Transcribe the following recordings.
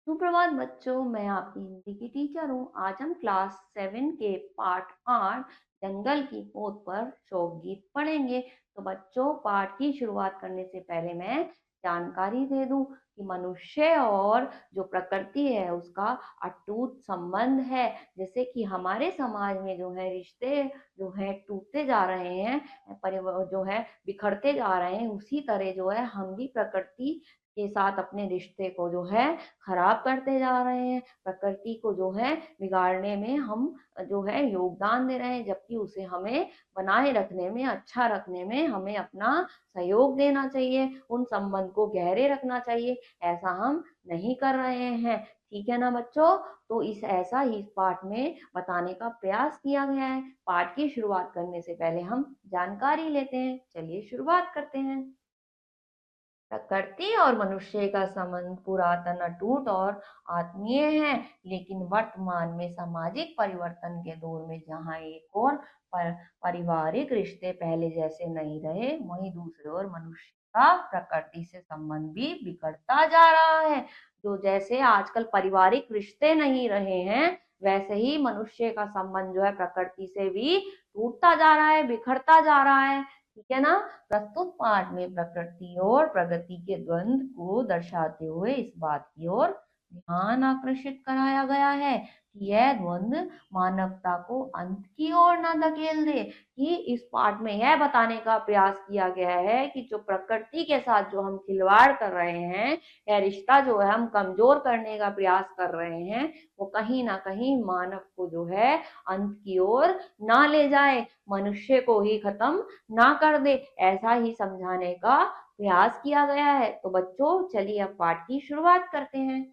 सुप्रभात बच्चों, मैं आपकी हिंदी की टीचर हूँ। आज हम क्लास 7 के पार्ट 8 जंगल की गोद पर शोक गीत पढ़ेंगे। तो बच्चों, पाठ की शुरुआत करने से पहले मैं जानकारी दे दूं कि मनुष्य और जो प्रकृति है उसका अटूट संबंध है। जैसे कि हमारे समाज में जो है रिश्ते जो है टूटते जा रहे हैं, परिवार जो है बिखरते जा रहे हैं, उसी तरह जो है हम भी प्रकृति के साथ अपने रिश्ते को जो है खराब करते जा रहे हैं। प्रकृति को जो है बिगाड़ने में हम जो है योगदान दे रहे हैं, जबकि उसे हमें बनाए रखने में, अच्छा रखने में हमें अपना सहयोग देना चाहिए, उन संबंध को गहरे रखना चाहिए। ऐसा हम नहीं कर रहे हैं। ठीक है ना बच्चों? तो इस ऐसा ही इस पाठ में बताने का प्रयास किया गया है। पाठ की शुरुआत करने से पहले हम जानकारी लेते हैं। चलिए शुरुआत करते हैं। प्रकृति और मनुष्य का संबंध पुरातन, अटूट और आत्मीय है, लेकिन वर्तमान में सामाजिक परिवर्तन के दौर में जहाँ एक और पारिवारिक रिश्ते पहले जैसे नहीं रहे, वहीं दूसरे ओर मनुष्य का प्रकृति से संबंध भी बिगड़ता जा रहा है। जो जैसे आजकल पारिवारिक रिश्ते नहीं रहे हैं, वैसे ही मनुष्य का संबंध जो है प्रकृति से भी टूटता जा रहा है, बिखरता जा रहा है। ठीक है ना? प्रस्तुत पाठ में प्रकृति और प्रगति के द्वंद्व को दर्शाते हुए इस बात की ओर ध्यान आकर्षित कराया गया है कि यह द्वंद्व मानवता को अंत की ओर न धकेल दे। कि इस पाठ में यह बताने का प्रयास किया गया है कि जो प्रकृति के साथ जो हम खिलवाड़ कर रहे हैं, यह रिश्ता जो है हम कमजोर करने का प्रयास कर रहे हैं, वो कहीं ना कहीं मानव को जो है अंत की ओर ना ले जाए, मनुष्य को ही खत्म ना कर दे, ऐसा ही समझाने का प्रयास किया गया है। तो बच्चों, चलिए अब पाठ की शुरुआत करते हैं।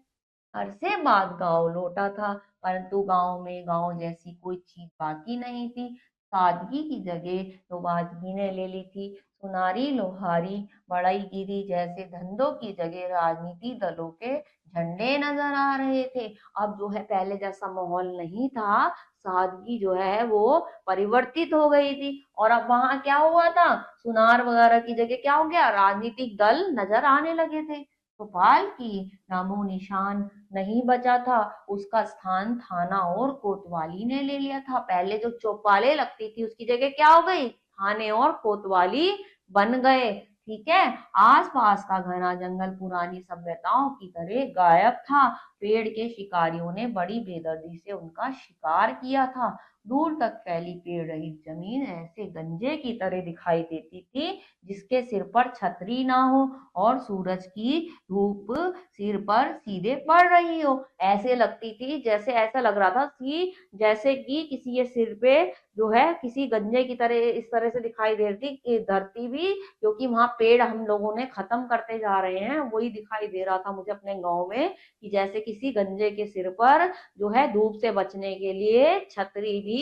अरसे बाद गांव लौटा था, परंतु गांव में गांव जैसी कोई चीज बाकी नहीं थी। सादगी की जगह लोबादगी ने ले ली थी। सुनारी लोहारी बड़ाईगिरी जैसे धंधों की जगह राजनीति दलों के झंडे नजर आ रहे थे। अब जो है पहले जैसा माहौल नहीं था, सादगी जो है वो परिवर्तित हो गई थी। और अब वहां क्या हुआ था, सुनार वगैरह की जगह क्या हो गया, राजनीतिक दल नजर आने लगे थे। गोपाल की नामो निशान नहीं बचा था, उसका स्थान थाना और कोतवाली ने ले लिया था। पहले जो चौपाले लगती थी उसकी जगह क्या हो गई, थाने और कोतवाली बन गए। ठीक है। आसपास का घना जंगल पुरानी सभ्यताओं की तरह गायब था। पेड़ के शिकारियों ने बड़ी बेदर्दी से उनका शिकार किया था। दूर तक फैली पेड़ रहित जमीन ऐसे गंजे की तरह दिखाई देती थी जिसके सिर पर छतरी ना हो और सूरज की धूप सिर पर सीधे पड़ रही हो। ऐसे लगती थी, जैसे ऐसा लग रहा था कि जैसे कि किसी ये सिर पे जो है किसी गंजे की तरह इस तरह से दिखाई दे रही थी कि धरती भी, क्योंकि वहां पेड़ हम लोगों ने खत्म करते जा रहे हैं, वही दिखाई दे रहा था मुझे अपने गांव में कि जैसे किसी गंजे के सिर पर जो है धूप से बचने के लिए छतरी भी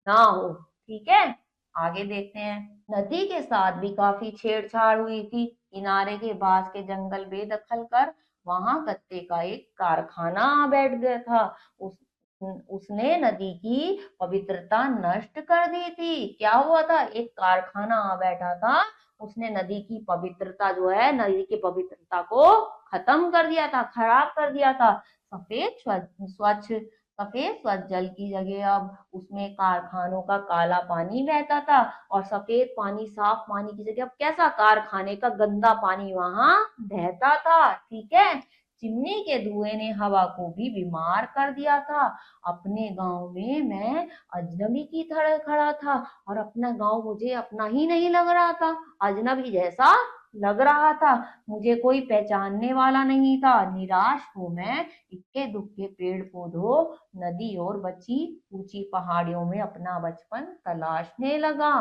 ना हो। ठीक है, आगे देखते हैं। नदी के साथ भी काफी छेड़छाड़ हुई थी। किनारे के पास के जंगल बेदखल कर वहां गत्ते का एक कारखाना बैठ गया था। उस उसने नदी की पवित्रता नष्ट कर दी थी। क्या हुआ था, एक कारखाना आ बैठा था, उसने नदी की पवित्रता जो है, नदी की पवित्रता को खत्म कर दिया था, खराब कर दिया था। सफेद स्वच्छ सफेद स्वच्छ जल की जगह अब उसमें कारखानों का काला पानी बहता था, और सफेद पानी, साफ पानी की जगह अब कैसा, कारखाने का गंदा पानी वहां बहता था। ठीक है। चिमनी के धुएं ने हवा को भी बीमार कर दिया था। अपने गांव में मैं अजनबी की तरह खड़ा था, और अपना गांव मुझे अपना ही नहीं लग रहा था, अजनबी जैसा लग रहा था। मुझे कोई पहचानने वाला नहीं था। निराश हूं मैं इक्के दुक्के पेड़ पौधों, नदी और बची ऊंची पहाड़ियों में अपना बचपन तलाशने लगा।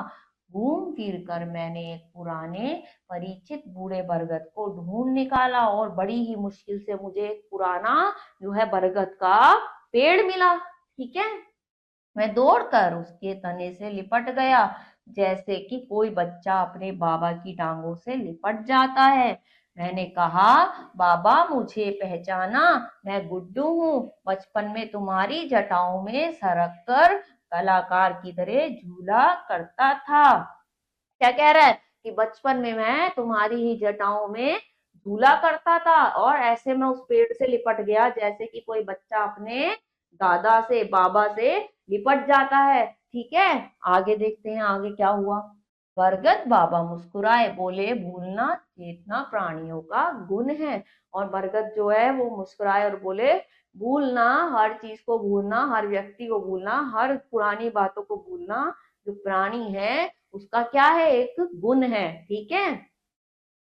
घूम फिर कर मैंने एक पुराने परिचित बूढ़े बरगद को ढूंढ निकाला, और बड़ी ही मुश्किल से मुझे एक पुराना जो है बरगद का पेड़ मिला। ठीक है। मैं दौड़कर उसके तने से लिपट गया, जैसे कि कोई बच्चा अपने बाबा की टांगों से लिपट जाता है। मैंने कहा, बाबा मुझे पहचाना, मैं गुड्डू हूँ, बचपन में तुम्हारी जटाओं में सरक कर कलाकार की तरह झूला करता था। क्या कह रहा है कि बचपन में मैं तुम्हारी ही जटाओं में झूला करता था और ऐसे में उस पेड़ से लिपट गया जैसे कि कोई बच्चा अपने दादा से बाबा से लिपट जाता है। ठीक है, आगे देखते हैं आगे क्या हुआ। बरगद बाबा मुस्कुराए, बोले भूलना चेतना प्राणियों का गुण है। और बरगद जो है वो मुस्कुराए और बोले भूलना, हर चीज को भूलना, हर व्यक्ति को भूलना, हर पुरानी बातों को भूलना जो प्राणी है उसका क्या है, एक गुण है। ठीक है,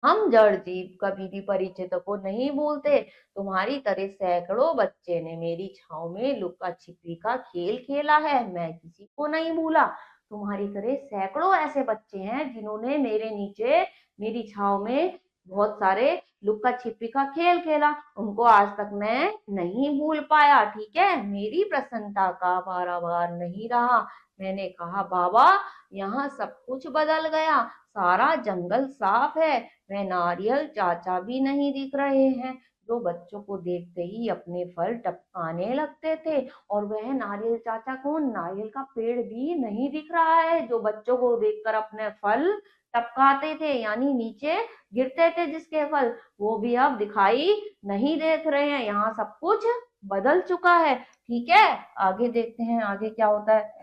हम जड़ जीव कभी भी परिचित को नहीं भूलते। तुम्हारी तरह सैकड़ों बच्चे ने मेरी छाव में लुका छिपी का खेल खेला है, मैं किसी को नहीं भूला। तुम्हारी तरह सैकड़ों ऐसे बच्चे हैं जिन्होंने मेरे नीचे मेरी छाव में बहुत सारे लुका छिपी का खेल खेला, उनको आज तक मैं नहीं भूल पाया। ठीक है, मेरी प्रसन्नता का पारावार नहीं रहा। मैंने कहा बाबा यहाँ सब कुछ बदल गया, सारा जंगल साफ है, वह नारियल चाचा भी नहीं दिख रहे हैं जो बच्चों को देखते ही अपने फल टपकाने लगते थे। और वह नारियल चाचा कौन, नारियल का पेड़ भी नहीं दिख रहा है जो बच्चों को देखकर अपने फल टपकाते थे, यानी नीचे गिरते थे जिसके फल, वो भी अब दिखाई नहीं देख रहे हैं। यहाँ सब कुछ बदल चुका है। ठीक है, आगे देखते हैं आगे क्या होता है।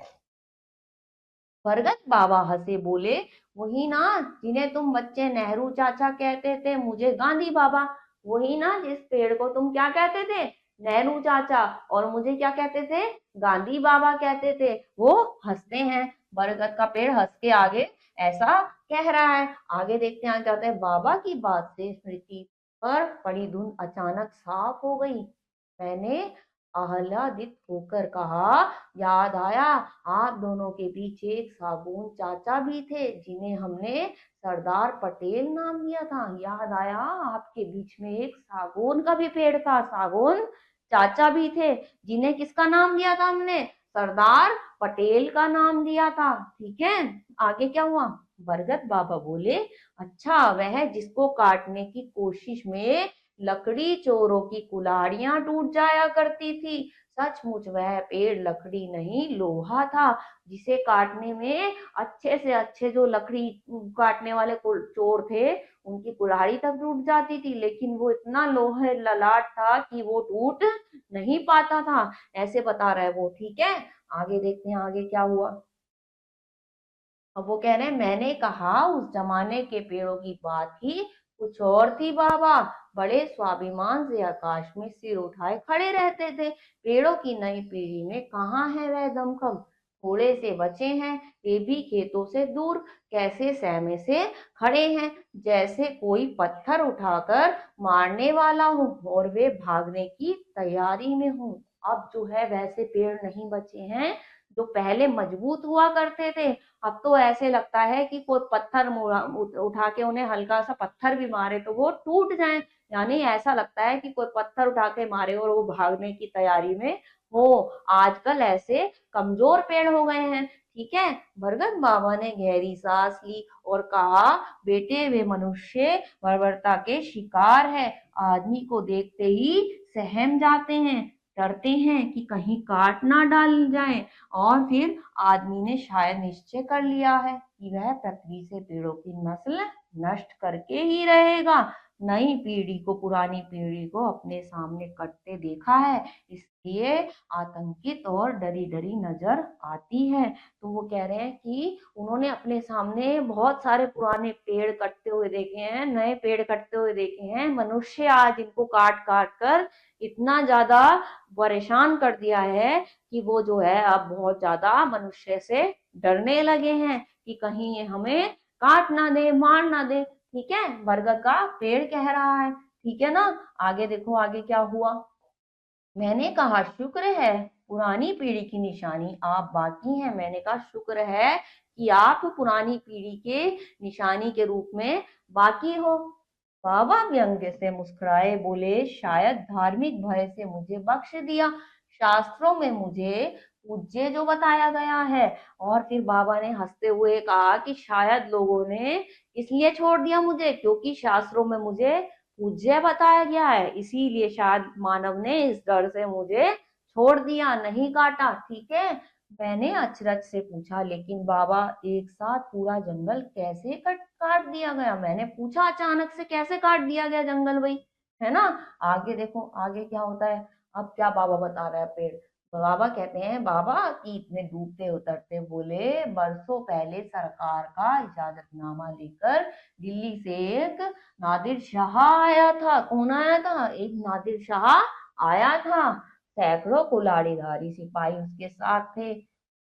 बरगद बाबा हंसे, बोले वही ना जिन्हें तुम बच्चे नेहरू चाचा कहते थे, मुझे गांधी बाबा। वही ना जिस पेड़ को तुम क्या कहते थे, नेहरू चाचा, और मुझे क्या कहते थे, गांधी बाबा कहते थे। वो हंसते हैं, बरगद का पेड़ हंस के आगे ऐसा कह रहा है। आगे देखते हैं क्या होता है। बाबा की बात से स्मृति पर पड़ी धुन अचानक साफ हो गई। मैंने आह्लादित होकर कहा, याद आया, आप दोनों के पीछे एक सागौन चाचा भी थे जिन्हें हमने सरदार पटेल नाम दिया था। याद आया, आपके बीच में एक सागौन का भी पेड़ था, सागौन चाचा भी थे जिन्हें किसका नाम दिया था हमने, सरदार पटेल का नाम दिया था। ठीक है, आगे क्या हुआ। बरगद बाबा बोले अच्छा, वह जिसको काटने की कोशिश में लकड़ी चोरों की कुल्हाड़ियां टूट जाया करती थी। सचमुच वह पेड़ लकड़ी नहीं लोहा था, जिसे काटने में अच्छे से अच्छे जो लकड़ी काटने वाले चोर थे उनकी कुल्हाड़ी तक टूट जाती थी, लेकिन वो इतना लोहे ललाट था कि वो टूट नहीं पाता था। ऐसे बता रहा है वो। ठीक है, आगे देखते हैं आगे क्या हुआ। अब वो कह रहे हैं मैंने कहा उस जमाने के पेड़ों की बात ही कुछ और थी बाबा, बड़े स्वाभिमान से आकाश में सिर उठाए खड़े रहते थे। पेड़ों की नई पीढ़ी में कहाँ है वह दमखम, थोड़े से बचे हैं, वे भी खेतों से दूर कैसे सहमे से खड़े हैं, जैसे कोई पत्थर उठाकर मारने वाला हो और वे भागने की तैयारी में हो। अब जो है वैसे पेड़ नहीं बचे हैं जो पहले मजबूत हुआ करते थे। अब तो ऐसे लगता है कि कोई पत्थर उठा के उन्हें हल्का सा पत्थर भी मारे तो वो टूट जाए, यानी ऐसा लगता है कि कोई पत्थर उठा के मारे और वो भागने की तैयारी में हो। आजकल ऐसे कमजोर पेड़ हो गए हैं। ठीक है, बरगद बाबा ने गहरी सांस ली और कहा बेटे वे मनुष्य बर्बरता के शिकार है, आदमी को देखते ही सहम जाते हैं, डरते हैं कि कहीं काट ना डाल जाए। और फिर आदमी ने शायद निश्चय कर लिया है कि वह पृथ्वी से पेड़ों की नस्ल नष्ट करके ही रहेगा। नई पीढ़ी को पुरानी पीढ़ी को अपने सामने कटते देखा है, इसलिए आतंकित और डरी डरी नजर आती है। तो वो कह रहे हैं कि उन्होंने अपने सामने बहुत सारे पुराने पेड़ कटते हुए देखे हैं, नए पेड़ कटते हुए देखे हैं। मनुष्य आज इनको काट काट कर इतना ज्यादा परेशान कर दिया है कि वो जो है अब बहुत ज्यादा मनुष्य से डरने लगे हैं कि कहीं ये हमें काट ना दे, मार ना दे। ठीक है, बरगद का पेड़ कह रहा है। ठीक है ना, आगे देखो आगे क्या हुआ। मैंने कहा शुक्र है पुरानी पीढ़ी की निशानी आप बाकी हैं। मैंने कहा शुक्र है कि आप पुरानी पीढ़ी के निशानी के रूप में बाकी हो। बाबा व्यंग्य से मुस्कुराए, बोले शायद धार्मिक भय से मुझे बख्श दिया, शास्त्रों में मुझे पूज्य जो बताया गया है। और फिर बाबा ने हंसते हुए कहा कि शायद लोगों ने इसलिए छोड़ दिया मुझे क्योंकि शास्त्रों में मुझे पूज्य बताया गया है, इसीलिए शायद मानव ने इस डर से मुझे छोड़ दिया, नहीं काटा। ठीक है, मैंने अचरज से पूछा, लेकिन बाबा एक साथ पूरा जंगल कैसे कट काट दिया गया? मैंने पूछा अचानक से कैसे काट दिया गया जंगल भाई, है ना। आगे देखो आगे क्या होता है। अब क्या बाबा बता रहा है पेड़। बाबा कहते हैं बाबा कि इतने डूबते उतरते बोले, बरसों पहले सरकार का इजाजतनामा लेकर दिल्ली से एक नादिर शाह आया था। कौन आया था? एक नादिर शाह आया था। सैकड़ों कुलाड़ीधारी सिपाही उसके साथ थे।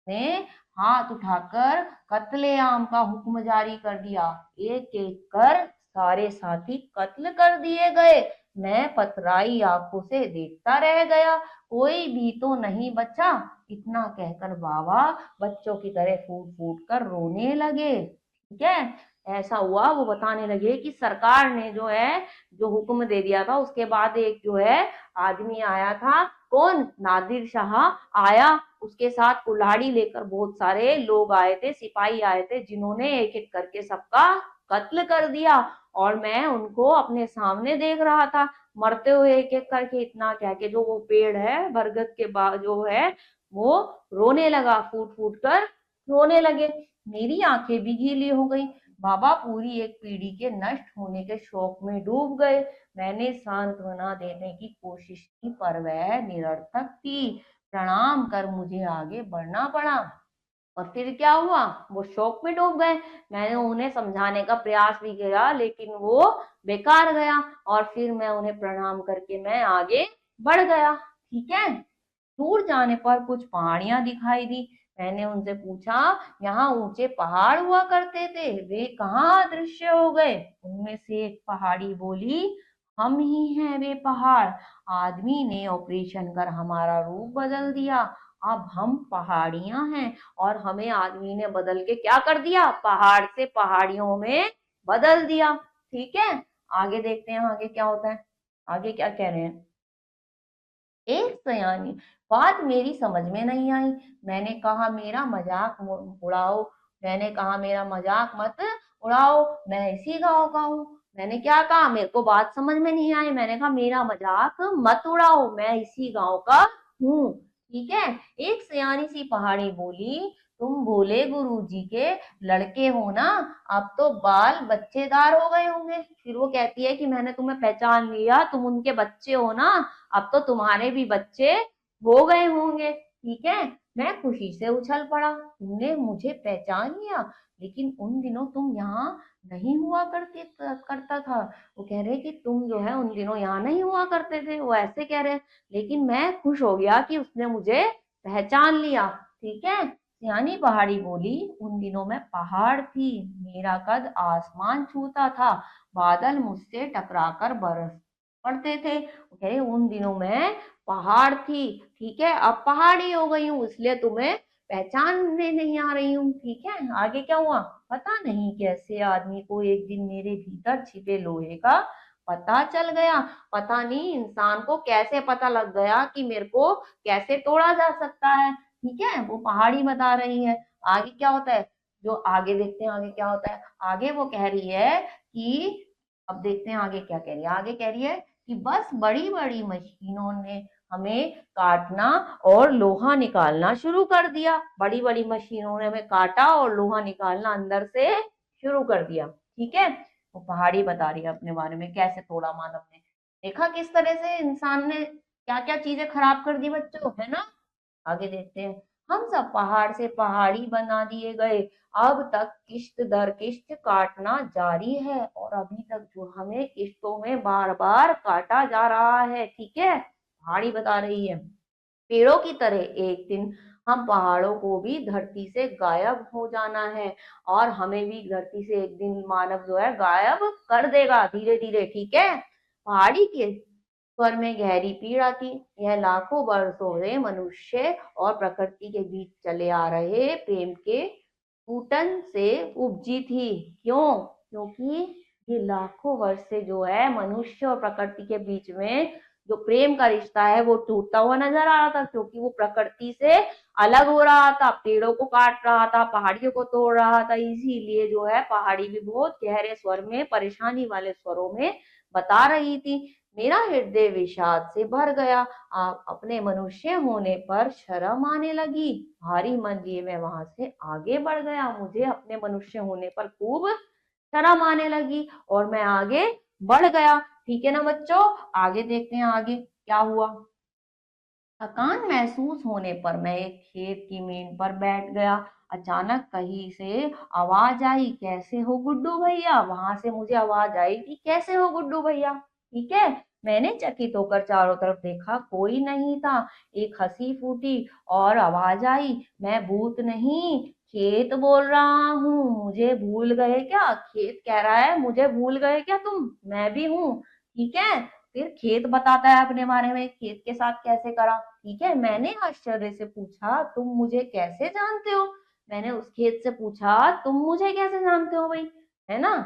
ने हाथ उठाकर कत्लेआम का हुक्म जारी कर दिया। एक एक कर सारे साथी कत्ल कर दिए गए। मैं पथराई आंखों से देखता रह गया, कोई भी तो नहीं बचा। इतना कहकर बाबा बच्चों की तरह फूट फूट कर रोने लगे। ठीक है, ऐसा हुआ। वो बताने लगे कि सरकार ने जो है जो हुक्म दे दिया था, उसके बाद एक जो है आदमी आया था। कौन? नादिर शाह आया। उसके साथ कुल्हाड़ी लेकर बहुत सारे लोग आए थे, सिपाही आए थे, जिन्होंने एक एक करके सबका कत्ल कर दिया। और मैं उनको अपने सामने देख रहा था मरते हुए एक एक करके। इतना कह के जो वो पेड़ है बरगद के बाद जो है वो रोने लगा, फूट फूट कर रोने लगे। मेरी आंखें भी गीली हो गई। बाबा पूरी एक पीढ़ी के नष्ट होने के शोक में डूब गए। मैंने सांत्वना देने की कोशिश की पर वह निरर्थक थी। प्रणाम कर मुझे आगे बढ़ना पड़ा। और फिर क्या हुआ? वो शोक में डूब गए। मैंने उन्हें समझाने का प्रयास भी किया, लेकिन वो बेकार गया। और फिर मैं उन्हें प्रणाम करके मैं आगे बढ़ गया। ठीक है। दूर जाने पर कुछ पहाड़ियां दिखाई दी। मैंने उनसे पूछा, यहाँ ऊंचे पहाड़ हुआ करते थे, वे कहाँ अदृश्य हो गए? उनमें से एक पहाड़ी बोली, हम ही हैं वे पहाड़। आदमी ने ऑपरेशन कर हमारा रूप बदल दिया। अब हम पहाड़ियां हैं। और हमें आदमी ने बदल के क्या कर दिया? पहाड़ से पहाड़ियों में बदल दिया। ठीक है, आगे देखते हैं आगे क्या होता है। आगे क्या कह रहे हैं। एक सयानी बात मेरी समझ में नहीं आई। मैंने कहा मेरा मजाक उड़ाओ। मैंने कहा मेरा मजाक मत उड़ाओ, मैं इसी गांव का हूँ। मैंने क्या कहा? मेरे को बात समझ में नहीं आई। मैंने कहा मेरा मजाक मत उड़ाओ, मैं इसी गांव का हूँ। ठीक है। एक सयानी सी पहाड़ी बोली, तुम भोले गुरु जी के लड़के हो ना? अब तो बाल बच्चेदार हो गए होंगे। फिर वो कहती है कि मैंने तुम्हें पहचान लिया, तुम उनके बच्चे हो ना? अब तो तुम्हारे भी बच्चे हो गए होंगे। ठीक है। मैं खुशी से उछल पड़ा, तुमने मुझे पहचान लिया, लेकिन उन दिनों तुम यहाँ नहीं हुआ करता था। वो कह रहे कि तुम जो है उन दिनों यहाँ नहीं हुआ करते थे, वो ऐसे कह रहे। लेकिन मैं खुश हो गया कि उसने मुझे पहचान लिया। ठीक है। सियानी पहाड़ी बोली, उन दिनों मैं पहाड़ थी, मेरा कद आसमान छूता था, बादल मुझसे टकराकर बरस पड़ते थे। कह रहे उन दिनों में पहाड़ थी, ठीक है, अब पहाड़ी हो गई हूँ, इसलिए तुम्हें पहचानने नहीं आ रही हूँ। ठीक है। आगे क्या हुआ? पता नहीं कैसे आदमी को एक दिन मेरे भीतर छिपे लोहे का पता चल गया। पता नहीं इंसान को कैसे पता लग गया कि मेरे को कैसे तोड़ा जा सकता है। ठीक है, वो पहाड़ी बता रही है। आगे क्या होता है, जो आगे देखते हैं आगे क्या होता है। आगे वो कह रही है कि, अब देखते हैं आगे क्या कह रही है। आगे कह रही है कि बस बड़ी बड़ी मशीनों ने हमें काटना और लोहा निकालना शुरू कर दिया। बड़ी बड़ी मशीनों ने हमें काटा और लोहा निकालना अंदर से शुरू कर दिया। ठीक है। वो पहाड़ी बता रही है अपने बारे में, कैसे तोड़ा मानव ने। देखा किस तरह से इंसान ने क्या क्या चीजें खराब कर दी बच्चों, है ना। आगे देखते हैं। हम सब पहाड़ से पहाड़ी बना दिए गए। अब तक किश्त दर किश्त काटना जारी है, और अभी तक जो हमें किश्तों में बार बार काटा जा रहा है। ठीक है, पहाड़ी बता रही है। पेड़ों की तरह एक दिन हम पहाड़ों को भी धरती से गायब हो जाना है, और हमें भी धरती से एक दिन मानव जो है गायब कर देगा धीरे धीरे। ठीक है। पहाड़ी के स्वर में गहरी पीड़ा थी। यह लाखों वर्षों से मनुष्य और प्रकृति के बीच चले आ रहे प्रेम के टूटन से उपजी थी। क्यों? क्योंकि ये लाखों वर्ष से जो है मनुष्य और प्रकृति के बीच में जो प्रेम का रिश्ता है वो टूटता हुआ नजर आ रहा था, क्योंकि वो प्रकृति से अलग हो रहा था, पेड़ों को काट रहा था, पहाड़ियों को तोड़ रहा था। इसीलिए जो है पहाड़ी भी बहुत गहरे स्वर में, परेशानी वाले स्वरों में बता रही थी। मेरा हृदय विषाद से भर गया। अपने मनुष्य होने पर शर्म आने लगी। भारी मन लिए मैं वहां से आगे बढ़ गया। मुझे अपने मनुष्य होने पर खूब शर्म आने लगी और मैं आगे बढ़ गया। ठीक है ना बच्चों, आगे देखते हैं आगे क्या हुआ। थकान महसूस होने पर मैं एक खेत की मीन पर बैठ गया। अचानक कहीं से आवाज आई, कैसे हो गुड्डू भैया। वहां से मुझे आवाज आई कि कैसे हो गुड्डू भैया। ठीक है, मैंने चकित होकर चारों तरफ देखा, कोई नहीं था। एक हंसी फूटी और आवाज आई, मैं भूत नहीं, खेत बोल रहा हूँ। मुझे भूल गए क्या। खेत कह रहा है, मुझे भूल गए क्या तुम, मैं भी हूँ। ठीक है, फिर खेत बताता है अपने बारे में, खेत के साथ कैसे करा। ठीक है, मैंने आश्चर्य से पूछा, तुम मुझे कैसे जानते हो। मैंने उस खेत से पूछा, तुम मुझे कैसे जानते हो भाई, है ना।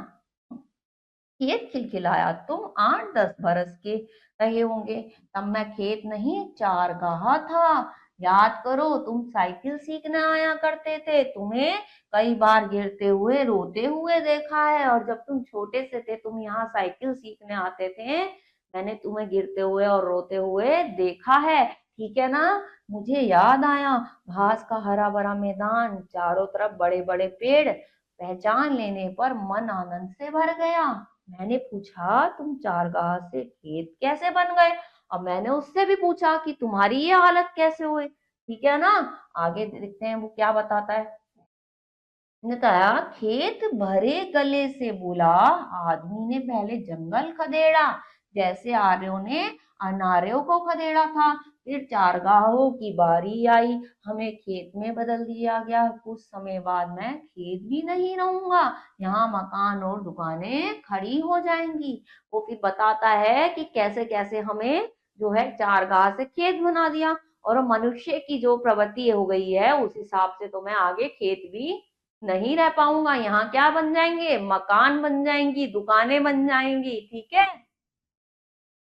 खेत खिलखिलाया, तुम 8-10 बरस के रहे होंगे। तब मैं खेत नहीं चारगाह था। याद करो, तुम साइकिल सीखने आया करते थे। तुम्हें कई बार गिरते हुए रोते हुए देखा है। और जब तुम छोटे से थे, तुम यहाँ साइकिल सीखने आते थे, मैंने तुम्हें गिरते हुए और रोते हुए देखा है। ठीक है ना। मुझे याद आया, घास का हरा भरा मैदान, चारों तरफ बड़े बड़े पेड़। पहचान लेने पर मन आनंद से भर गया। मैंने पूछा, तुम चारगाह से खेत कैसे बन गए। अब मैंने उससे भी पूछा कि तुम्हारी ये हालत कैसे हुई। ठीक है ना, आगे देखते हैं वो क्या बताता है। ने कहा, खेत भरे गले से बोला, आदमी ने पहले जंगल खदेड़ा, जैसे आर्यों ने अनार्यों को खदेड़ा था। फिर चारगाहों की बारी आई, हमें खेत में बदल दिया गया। कुछ समय बाद मैं खेत भी नहीं रहूंगा, यहाँ मकान और दुकानें खड़ी हो जाएंगी। वो फिर बताता है कि कैसे कैसे हमें जो है चारगाह से खेत बना दिया। और मनुष्य की जो प्रवृत्ति हो गई है, उस हिसाब से तो मैं आगे खेत भी नहीं रह पाऊंगा। यहाँ क्या बन जाएंगे, मकान बन जाएंगी, दुकानें बन जाएंगी। ठीक है,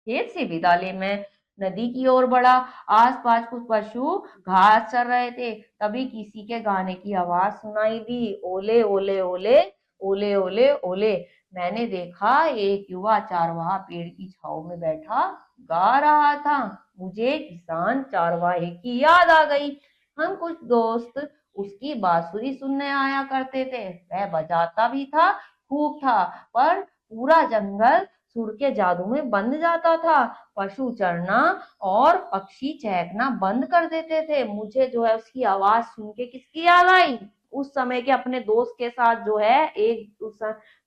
खेत से विदा ले मैं नदी की ओर बढ़ा। आसपास कुछ पशु घास चर रहे थे। तभी किसी के गाने की आवाज सुनाई दी, ओले ओले ओले, ओले ओले ओले। मैंने देखा, एक युवा चारवाहा पेड़ की छाव में बैठा गा रहा था। मुझे किसान चारवाहे की याद आ गई। हम कुछ दोस्त उसकी बांसुरी सुनने आया करते थे। वह बजाता भी था, खूब था, पर पूरा जंगल सुर के जादू में बंध जाता था। पशु चरना और पक्षी चहकना बंद कर देते थे। मुझे जो है उसकी आवाज सुन के किसकी याद आई, उस समय के अपने दोस्त के साथ। जो है एक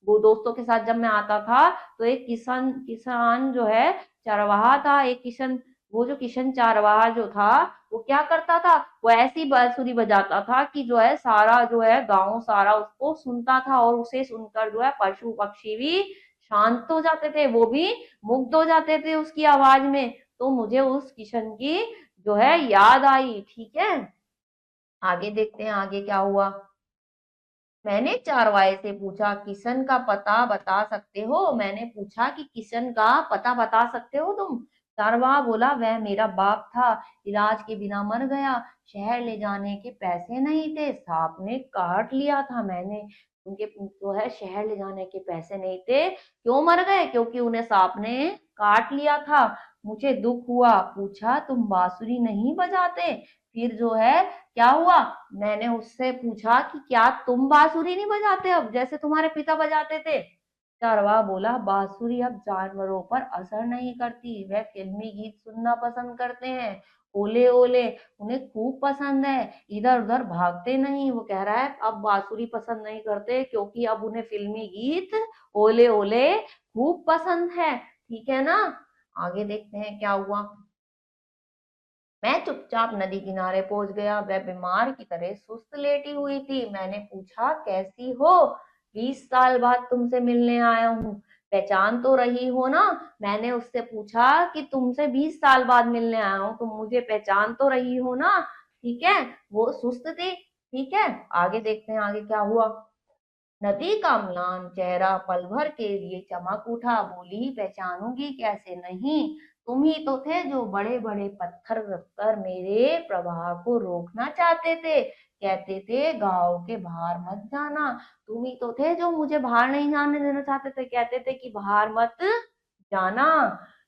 वो दोस्तों के साथ जब मैं आता था, तो एक किसान किसान जो है चरवाहा था, एक किशन, वो जो किशन चारवाहा जो था, वो क्या करता था, वो ऐसी बांसुरी बजाता था कि जो है सारा जो है गांव सारा उसको सुनता था। और उसे सुनकर जो है पशु पक्षी भी शांत हो जाते थे, वो भी मुग्ध हो जाते थे उसकी आवाज में। तो मुझे उस किशन की जो है याद आई। ठीक है, आगे देखते हैं आगे क्या हुआ। मैंने चारवाए से पूछा, किशन का पता बता सकते हो। मैंने पूछा कि किशन का पता बता सकते हो तुम। चारवाहा बोला, वह मेरा बाप था, इलाज के बिना मर गया। शहर ले जाने के पैसे नहीं थे, सांप ने काट लिया था। मैंने उनके जो है शहर ले जाने के पैसे नहीं थे। क्यों मर गए, क्योंकि उन्हें सांप ने काट लिया था। मुझे दुख हुआ। पूछा, तुम बांसुरी नहीं बजाते। फिर जो है क्या हुआ, मैंने उससे पूछा कि क्या तुम बांसुरी नहीं बजाते अब, जैसे तुम्हारे पिता बजाते थे। चरवाहा बोला, बांसुरी अब जानवरों पर असर नहीं करती, वे फिल्मी गीत सुनना पसंद करते हैं। ओले ओले उन्हें खूब पसंद है, इधर उधर भागते नहीं। वो कह रहा है अब बांसुरी पसंद नहीं करते, क्योंकि अब उन्हें फिल्मी गीत ओले ओले खूब पसंद है। ठीक है ना, आगे देखते हैं क्या हुआ। मैं चुपचाप नदी किनारे पहुंच गया। वह बीमार की तरह सुस्त लेटी हुई थी। मैंने पूछा, कैसी हो। 20 साल बाद तुमसे मिलने आया हूँ, पहचान तो रही हो ना। मैंने उससे पूछा कि तुमसे 20 साल बाद मिलने आया हूँ, तुम मुझे पहचान तो रही हो ना। ठीक है, वो सुस्त थी। ठीक है, आगे देखते हैं आगे क्या हुआ। नदी का म्लान चेहरा पल भर के लिए चमक उठा। बोली, पहचानूंगी कैसे नहीं, तुम ही तो थे जो बड़े बड़े पत्थर रखकर मेरे प्रवाह को रोकना चाहते थे। कहते थे गांव के बाहर मत जाना। तुम ही तो थे जो मुझे बाहर नहीं जाने देना चाहते थे, कहते थे कि बाहर मत जाना।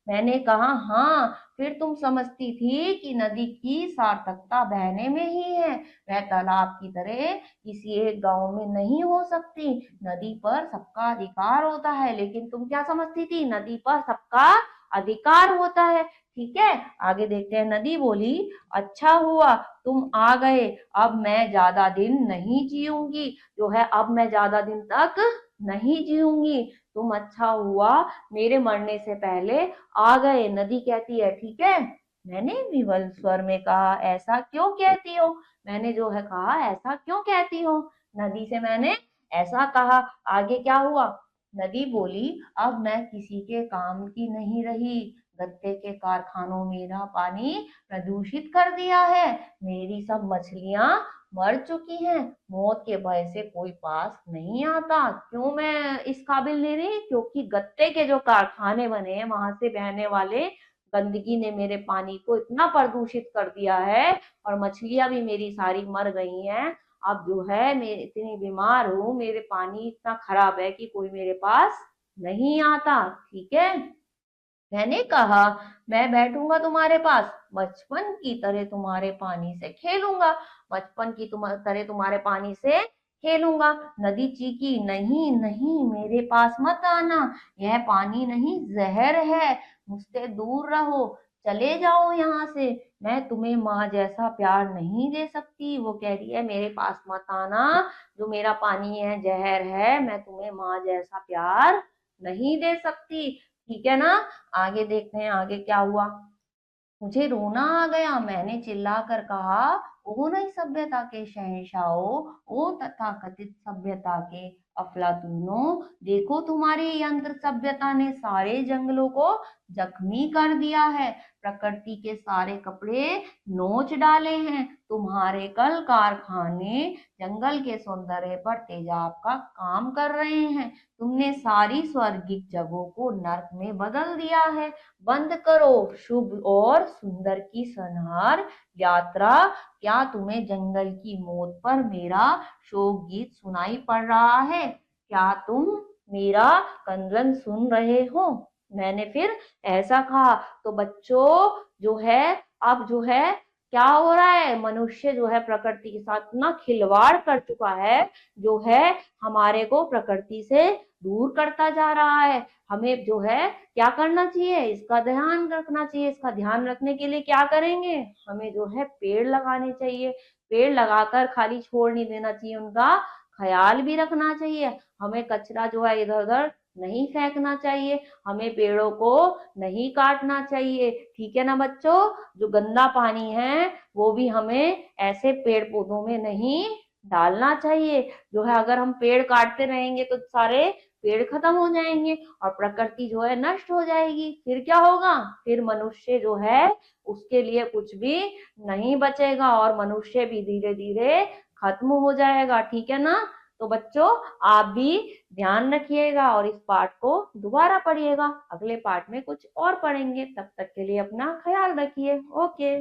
मैंने कहा, हाँ, फिर तुम समझती थी कि नदी की सार्थकता बहने में ही है, वह तालाब की तरह किसी एक गांव में नहीं हो सकती। नदी पर सबका अधिकार होता है, लेकिन तुम क्या समझती थी, नदी पर सबका अधिकार होता है। ठीक है, आगे देखते हैं। नदी बोली, अच्छा हुआ तुम आ गए, अब मैं ज्यादा दिन नहीं जीऊंगी, जो है अब मैं ज्यादा दिन तक नहीं जीऊंगी। तुम अच्छा हुआ मेरे मरने से पहले आ गए। नदी कहती है, ठीक है। मैंने विवल स्वर में कहा, ऐसा क्यों कहती हो? मैंने जो है कहा, ऐसा क्यों कहती हो? नदी से मैंने ऐसा कहा। आगे क्या हुआ? नदी बोली, अब मैं किसी के काम की नहीं रही। गत्ते के कारखानों मेरा पानी प्रदूषित कर दिया है। मेरी सब मछलियां मर चुकी हैं। मौत के भय से कोई पास नहीं आता। क्यों मैं इस काबिल नहीं रही? क्योंकि गत्ते के जो कारखाने बने हैं, वहां से बहने वाले गंदगी ने मेरे पानी को इतना प्रदूषित कर दिया है, और मछलियां भी मेरी सारी मर गई हैं। अब जो है मैं इतनी बीमार हूँ, मेरे पानी इतना खराब है कि कोई मेरे पास नहीं आता। ठीक है, मैंने कहा, मैं बैठूंगा तुम्हारे पास, बचपन की तरह तुम्हारे पानी से खेलूंगा, बचपन की तरह तुम्हारे पानी से खेलूंगा। नदी चीखी, नहीं नहीं, मेरे पास मत आना, यह पानी नहीं, जहर है, मुझसे दूर रहो, चले जाओ यहाँ से। मैं तुम्हें माँ जैसा प्यार नहीं दे सकती। वो कह रही है, मेरे पास मत आना, जो मेरा पानी है जहर है, मैं तुम्हें माँ जैसा प्यार नहीं दे सकती। ठीक है ना, आगे देखते हैं आगे क्या हुआ। मुझे रोना आ गया। मैंने चिल्लाकर कहा, ओ नई सभ्यता के शहंशाहो, ओ तथाकथित सभ्यता के अफलातूनों, देखो तुम्हारी यंत्र सभ्यता ने सारे जंगलों को जख्मी कर दिया है, प्रकृति के सारे कपड़े नोच डाले हैं। तुम्हारे कल कारखाने जंगल के सौंदर्य पर तेजाब का काम कर रहे हैं। तुमने सारी स्वर्गिक जगहों को नर्क में बदल दिया है। बंद करो शुभ और सुंदर की संहार यात्रा। क्या तुम्हें जंगल की मौत पर मेरा शोक गीत सुनाई पड़ रहा है? क्या तुम मेरा क्रंदन सुन रहे हो? मैंने फिर ऐसा कहा। तो बच्चों, जो है अब जो है क्या हो रहा है, मनुष्य जो है प्रकृति के साथ इतना खिलवाड़ कर चुका है, जो है हमारे को प्रकृति से दूर करता जा रहा है। हमें जो है क्या करना चाहिए, इसका ध्यान रखना चाहिए। इसका ध्यान रखने के लिए क्या करेंगे, हमें जो है पेड़ लगाने चाहिए। पेड़ लगाकर खाली छोड़ नहीं देना चाहिए, उनका ख्याल भी रखना चाहिए। हमें कचरा जो है इधर उधर नहीं फेंकना चाहिए, हमें पेड़ों को नहीं काटना चाहिए। ठीक है ना बच्चों, जो गंदा पानी है वो भी हमें ऐसे पेड़ पौधों में नहीं डालना चाहिए। जो है अगर हम पेड़ काटते रहेंगे तो सारे पेड़ खत्म हो जाएंगे और प्रकृति जो है नष्ट हो जाएगी। फिर क्या होगा, फिर मनुष्य जो है उसके लिए कुछ भी नहीं बचेगा और मनुष्य भी धीरे धीरे खत्म हो जाएगा। ठीक है ना, तो बच्चों आप भी ध्यान रखिएगा और इस पाठ को दोबारा पढ़िएगा। अगले पाठ में कुछ और पढ़ेंगे, तब तक के लिए अपना ख्याल रखिए। ओके।